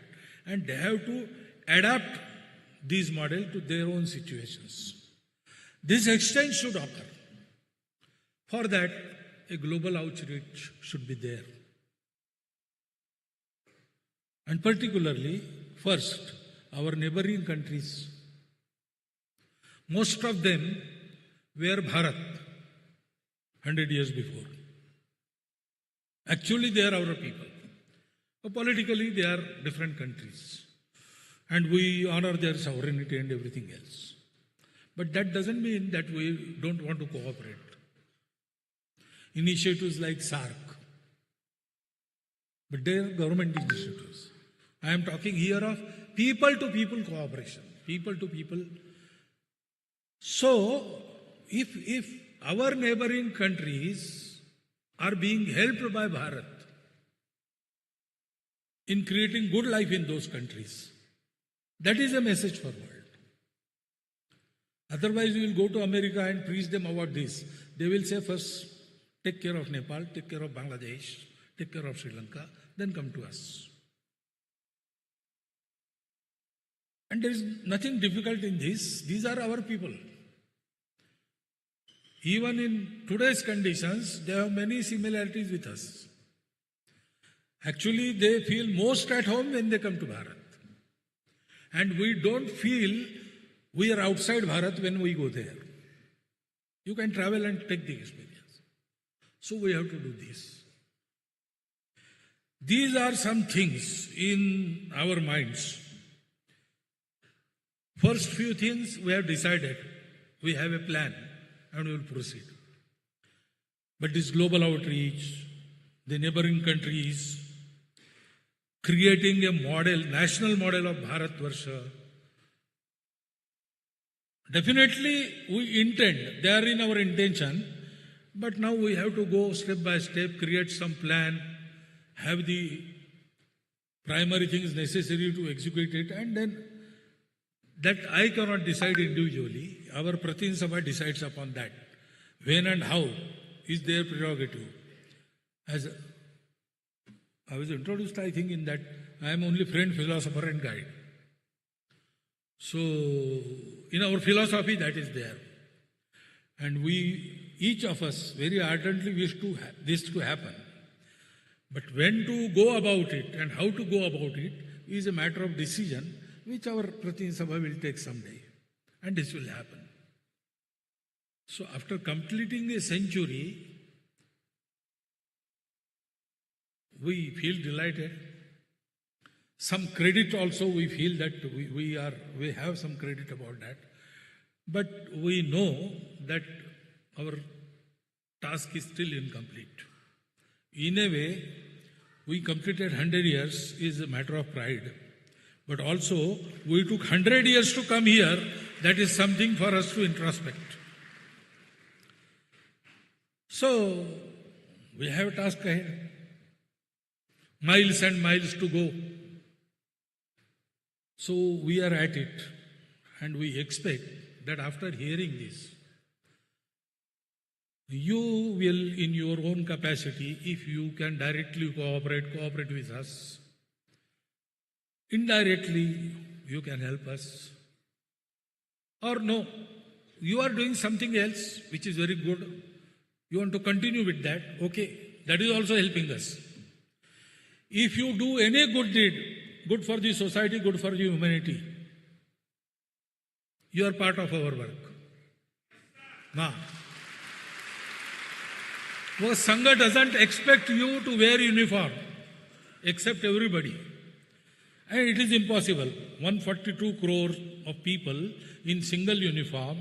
and they have to adapt this model to their own situations. This exchange should occur. For that, a global outreach should be there. And particularly, first, our neighboring countries. Most of them were Bharat 100 years before. Actually, they are our people. But politically, they are different countries. And we honor their sovereignty and everything else. But that doesn't mean that we don't want to cooperate. Initiatives like SARC, but they are government initiatives. I am talking here of people-to-people cooperation, people-to-people. So, if our neighboring countries are being helped by Bharat in creating good life in those countries, that is a message for world. Otherwise, we will go to America and preach them about this. They will say, first, take care of Nepal, take care of Bangladesh, take care of Sri Lanka, then come to us. And there is nothing difficult in this. These are our people. Even in today's conditions, they have many similarities with us. Actually, they feel most at home when they come to Bharat. And we don't feel we are outside Bharat when we go there. You can travel and take the experience. So we have to do this. These are some things in our minds. First few things we have decided. We have a plan and we will proceed. But this global outreach, the neighboring countries, creating a model, national model of Bharatvarsha, definitely we intend, they are in our intention, but now we have to go step by step, create some plan, have the primary things necessary to execute it, and then that I cannot decide individually. Our Pratin Sabha decides upon that. When and how is their prerogative. As I was introduced, I think, in that I am only friend, philosopher and guide. So, in our philosophy, that is there. And we, each of us, very ardently wish to this to happen. But when to go about it and how to go about it is a matter of decision, which our Pratin Sabha will take someday. And this will happen. So, after completing a century, we feel delighted. Some credit also we feel that we have some credit about that. But we know that our task is still incomplete. In a way, we completed 100 years is a matter of pride. But also, we took 100 years to come here. That is something for us to introspect. So, we have a task ahead. Miles and miles to go. So we are at it, and we expect that after hearing this, you will, in your own capacity, if you can directly cooperate with us. Indirectly, you can help us. Or no, you are doing something else which is very good. You want to continue with that, okay, that is also helping us. If you do any good deed, good for the society, good for the humanity, you are part of our work. Now, Because Sangha doesn't expect you to wear uniform, except everybody. And it is impossible. 142 crores of people in single uniform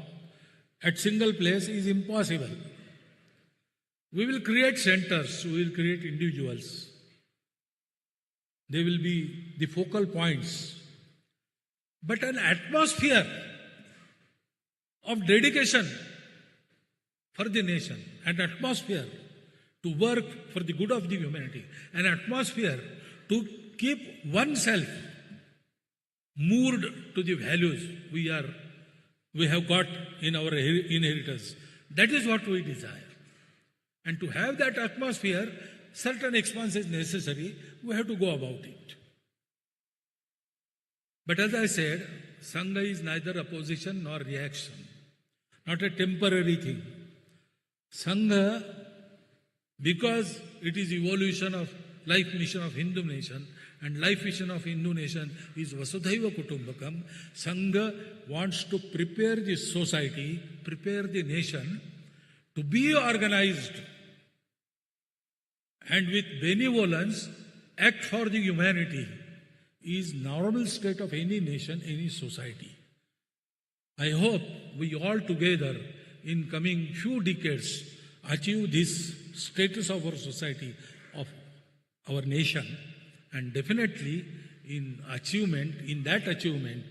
at single place is impossible. We will create centers, we will create individuals. They will be the focal points. But an atmosphere of dedication for the nation, an atmosphere to work for the good of the humanity, an atmosphere to keep oneself moored to the values we have got in our inheritance. That is what we desire. And to have that atmosphere, certain expense is necessary. We have to go about it. But as I said, Sangha is neither opposition nor reaction, not a temporary thing. Sangha, because it is evolution of life mission of Hindu nation, and life vision of Hindu nation is Vasudhaiva Kutumbakam, Sangha wants to prepare the society, prepare the nation to be organized and with benevolence act for the humanity is normal state of any nation, any society. I hope we all together in coming few decades achieve this status of our society, of our nation, and definitely in that achievement,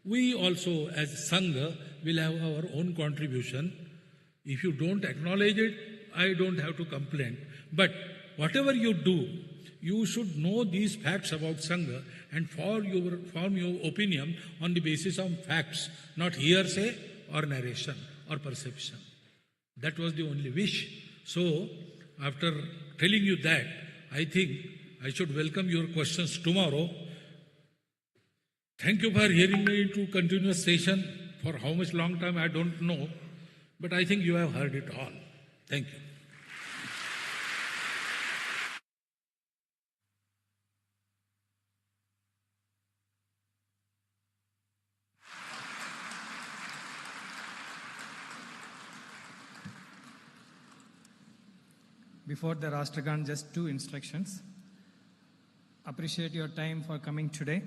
we also as Sangha will have our own contribution. If you don't acknowledge it, I don't have to complain. But whatever you do, you should know these facts about Sangha and form your opinion on the basis of facts, not hearsay or narration or perception. That was the only wish. So, after telling you that, I think I should welcome your questions tomorrow. Thank you for hearing me into continuous session. For how much long time, I don't know. But I think you have heard it all. Thank you. Before the Rashtragan, just 2 instructions. Appreciate your time for coming today.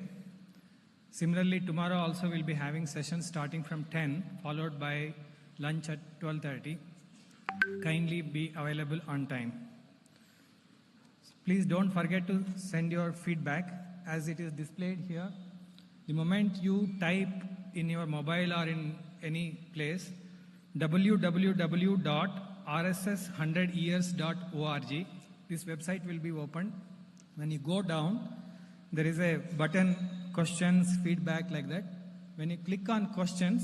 Similarly, tomorrow also we'll be having sessions starting from 10, followed by lunch at 12:30. Kindly be available on time. Please don't forget to send your feedback as it is displayed here. The moment you type in your mobile or in any place, www.rss100years.org. This website will be opened. When you go down, there is a button, questions, feedback, like that. When you click on questions,